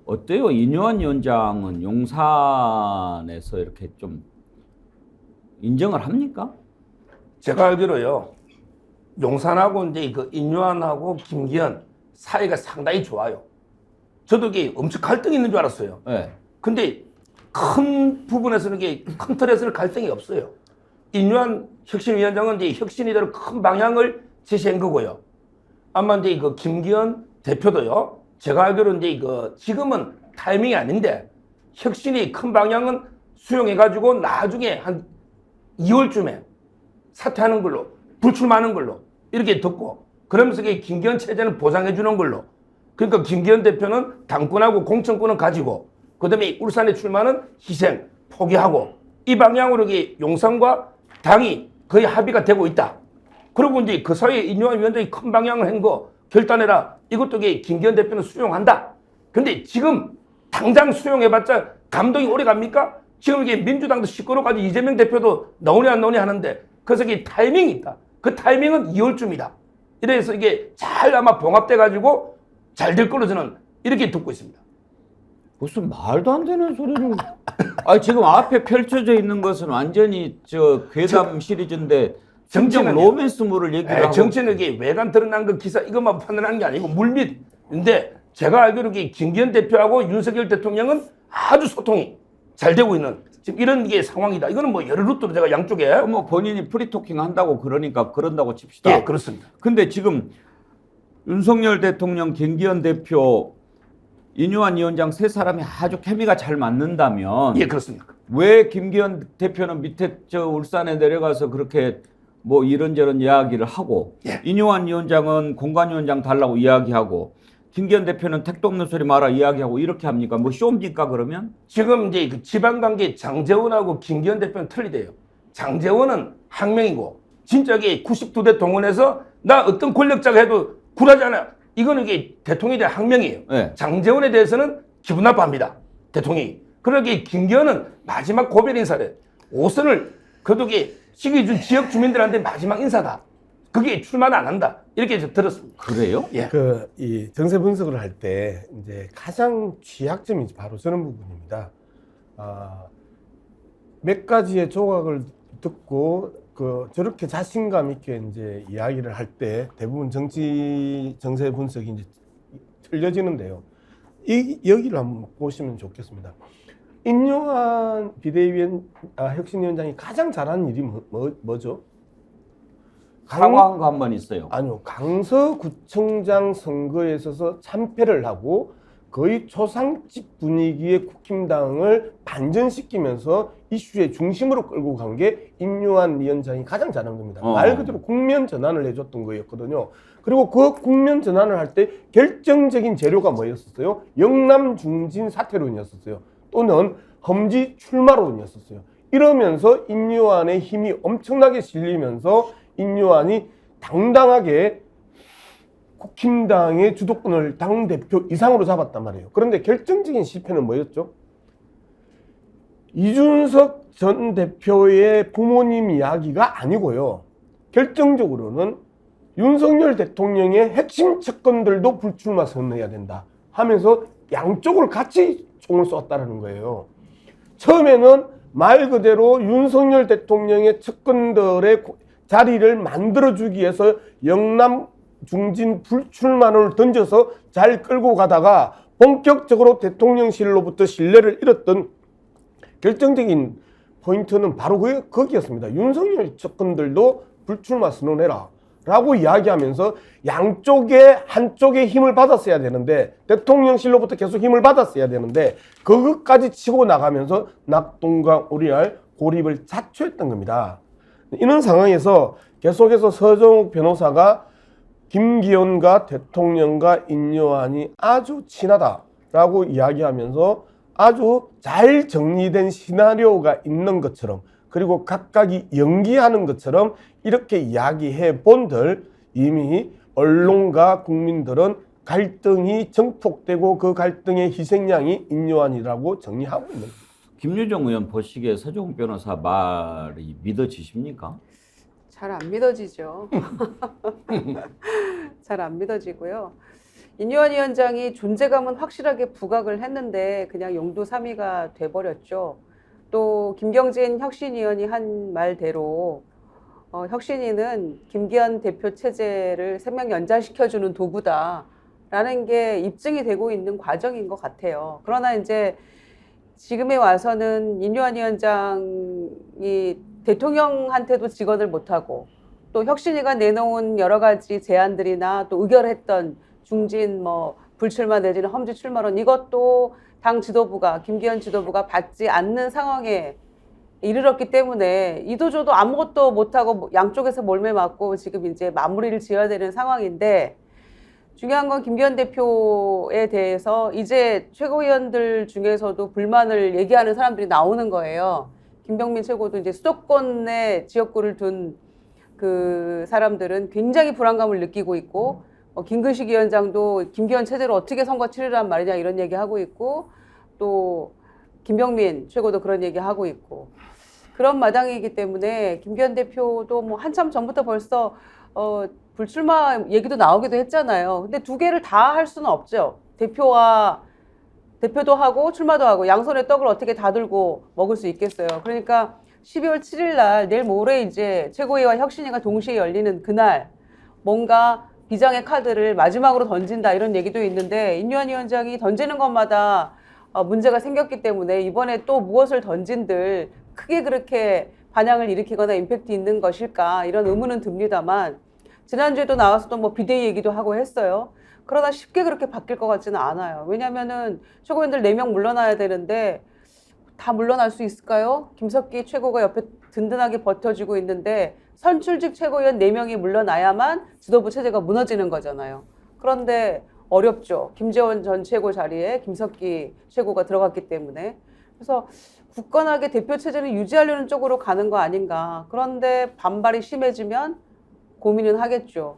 어때요? 이뇨한 위원장은 용산에서 이렇게 좀 인정을 합니까? 제가 알기로요, 용산하고 이제 그 인요한하고 김기현 사이가 상당히 좋아요. 저도 이게 엄청 갈등이 있는 줄 알았어요. 네. 근데 큰 부분에서는 이게 큰 틀에서는 갈등이 없어요. 인요한 혁신위원장은 이제 혁신이대로 큰 방향을 제시한 거고요. 아마 이제 그 김기현 대표도요, 제가 알기로 이제 그 지금은 타이밍이 아닌데 혁신이 큰 방향은 수용해가지고 나중에 한 2월쯤에 사퇴하는 걸로, 불출마하는 걸로 이렇게 듣고, 그러면서 김기현 체제는 보장해 주는 걸로. 그러니까 김기현 대표는 당권하고 공천권을 가지고, 그 다음에 울산에 출마는 희생, 포기하고, 이 방향으로 용산과 당이 거의 합의가 되고 있다. 그리고 이제 그 사이에 인요한 위원장이 큰 방향을 한 거 결단해라. 이것도 김기현 대표는 수용한다. 근데 지금 당장 수용해봤자 감동이 오래 갑니까? 지금 민주당도 시끄러워가지고 이재명 대표도 나오냐 안 나오냐 하는데, 그래서 타이밍이 있다. 그 타이밍은 2월쯤이다. 이래서 잘 아마 봉합돼가지고 잘 될 걸로 저는 이렇게 듣고 있습니다. 무슨 말도 안 되는 소리를. 지금 앞에 펼쳐져 있는 것은 완전히 괴담 시리즈인데 정정 로맨스물을 얘기를 하고. 정치는 외관 드러난 그 기사 이것만 판단하는 게 아니고 물밑인데, 제가 알기로 김기현 대표하고 윤석열 대통령은 아주 소통이 잘 되고 있는 지금 이런 상황이다. 이거는 뭐 여러 루트로 제가 양쪽에 뭐 본인이 프리토킹 한다고 그러니까 그런다고 칩시다. 예, 그렇습니다. 근데 지금 윤석열 대통령, 김기현 대표, 인요한 위원장 세 사람이 아주 케미가 잘 맞는다면, 예, 그렇습니다. 왜 김기현 대표는 밑에 울산에 내려가서 그렇게 뭐 이런저런 이야기를 하고, 예. 인요한 위원장은 공관위원장 달라고 이야기하고, 김기현 대표는 택도 없는 소리 마라 이야기하고 이렇게 합니까? 뭐 쇼입니까 그러면? 지금 이제 그 지방관계 장제원하고 김기현 대표는 틀리대요. 장제원은 항명이고, 진짜 92대 동원해서 나 어떤 권력자가 해도 굴하지 않아. 이거는 대통령에 대한 항명이에요. 네. 장제원에 대해서는 기분 나빠합니다. 대통령이. 그러기에 김기현은 마지막 고별 인사래. 5선을 그래도 시기준 지역 주민들한테 마지막 인사다. 그게 출마는 안 한다. 이렇게 들었습니다. 그래요? 예. 이 정세 분석을 할 때 이제 가장 취약점이 바로 저런 부분입니다. 몇 가지의 조각을 듣고 저렇게 자신감 있게 이제 이야기를 할 때 대부분 정세 분석이 이제 틀려지는데요. 여기를 한번 보시면 좋겠습니다. 인요한 혁신위원장이 가장 잘하는 일이 뭐죠? 사과한 거 한 번 있어요. 아니요. 강서구청장 선거에 있어서 참패를 하고 거의 초상집 분위기의 국힘당을 반전시키면서 이슈의 중심으로 끌고 간 게 인요한 위원장이 가장 잘한 겁니다. 말 그대로 국면 전환을 해줬던 거였거든요. 그리고 그 국면 전환을 할 때 결정적인 재료가 뭐였었어요? 영남 중진 사퇴론이었었어요. 또는 험지 출마론이었었어요. 이러면서 인요한의 힘이 엄청나게 실리면서 인요한이 당당하게 국힘당의 주도권을 당대표 이상으로 잡았단 말이에요. 그런데 결정적인 실패는 뭐였죠? 이준석 전 대표의 부모님 이야기가 아니고요. 결정적으로는 윤석열 대통령의 핵심 측근들도 불출마 선언해야 된다 하면서 양쪽을 같이 총을 쏘았다는 거예요. 처음에는 말 그대로 윤석열 대통령의 측근들의 자리를 만들어주기 위해서 영남 중진 불출마를 던져서 잘 끌고 가다가 본격적으로 대통령실로부터 신뢰를 잃었던 결정적인 포인트는 바로 거기였습니다. 윤석열 측근들도 불출마 선언해라 라고 이야기하면서 양쪽에 한쪽에 힘을 받았어야 되는데, 대통령실로부터 계속 힘을 받았어야 되는데 그것까지 치고 나가면서 낙동강 오리알 고립을 자초했던 겁니다. 이런 상황에서 계속해서 서정욱 변호사가 김기현과 대통령과 인요한이 아주 친하다라고 이야기하면서 아주 잘 정리된 시나리오가 있는 것처럼, 그리고 각각이 연기하는 것처럼 이렇게 이야기해 본들 이미 언론과 국민들은 갈등이 정폭되고 그 갈등의 희생양이 인요한이라고 정리하고 있는 겁니다. 김유정 의원 보시기에 서정욱 변호사 말이 믿어지십니까? 잘 안 믿어지죠. 잘 안 믿어지고요. 인요한 위원장이 존재감은 확실하게 부각을 했는데 그냥 용도 3위가 돼버렸죠. 또 김경진 혁신위원이 한 말대로 혁신위는 김기현 대표 체제를 생명 연장시켜주는 도구다라는 게 입증이 되고 있는 과정인 것 같아요. 그러나 이제 지금에 와서는 인요한 위원장이 대통령한테도 직언을 못하고 또 혁신위가 내놓은 여러 가지 제안들이나 또 의결했던 중진 불출마 내지는 험지 출마론 이것도 당 지도부가 김기현 지도부가 받지 않는 상황에 이르렀기 때문에 이도저도 아무것도 못하고 양쪽에서 몰매 맞고 지금 이제 마무리를 지어야 되는 상황인데 중요한 건 김기현 대표에 대해서 이제 최고위원들 중에서도 불만을 얘기하는 사람들이 나오는 거예요. 김병민 최고도 이제 수도권에 지역구를 둔 그 사람들은 굉장히 불안감을 느끼고 있고 김근식 위원장도 김기현 체제로 어떻게 선거 치르란 말이냐 이런 얘기하고 있고 또 김병민 최고도 그런 얘기하고 있고 그런 마당이기 때문에 김기현 대표도 뭐 한참 전부터 벌써 불출마 얘기도 나오기도 했잖아요. 근데 두 개를 다 할 수는 없죠. 대표도 하고 출마도 하고 양손에 떡을 어떻게 다 들고 먹을 수 있겠어요. 그러니까 12월 7일 날 내일 모레 이제 최고위와 혁신위가 동시에 열리는 그날 뭔가 비장의 카드를 마지막으로 던진다 이런 얘기도 있는데 인요한 위원장이 던지는 것마다 문제가 생겼기 때문에 이번에 또 무엇을 던진들 크게 그렇게 반향을 일으키거나 임팩트 있는 것일까 이런 의문은 듭니다만 지난주에도 나와서 또 뭐 비대위 얘기도 하고 했어요. 그러나 쉽게 그렇게 바뀔 것 같지는 않아요. 왜냐면은 최고위원들 4명 물러나야 되는데 다 물러날 수 있을까요? 김석기 최고가 옆에 든든하게 버텨주고 있는데 선출직 최고위원 4명이 물러나야만 지도부 체제가 무너지는 거잖아요. 그런데 어렵죠. 김재원 전 최고 자리에 김석기 최고가 들어갔기 때문에. 그래서 굳건하게 대표 체제를 유지하려는 쪽으로 가는 거 아닌가. 그런데 반발이 심해지면 고민은 하겠죠.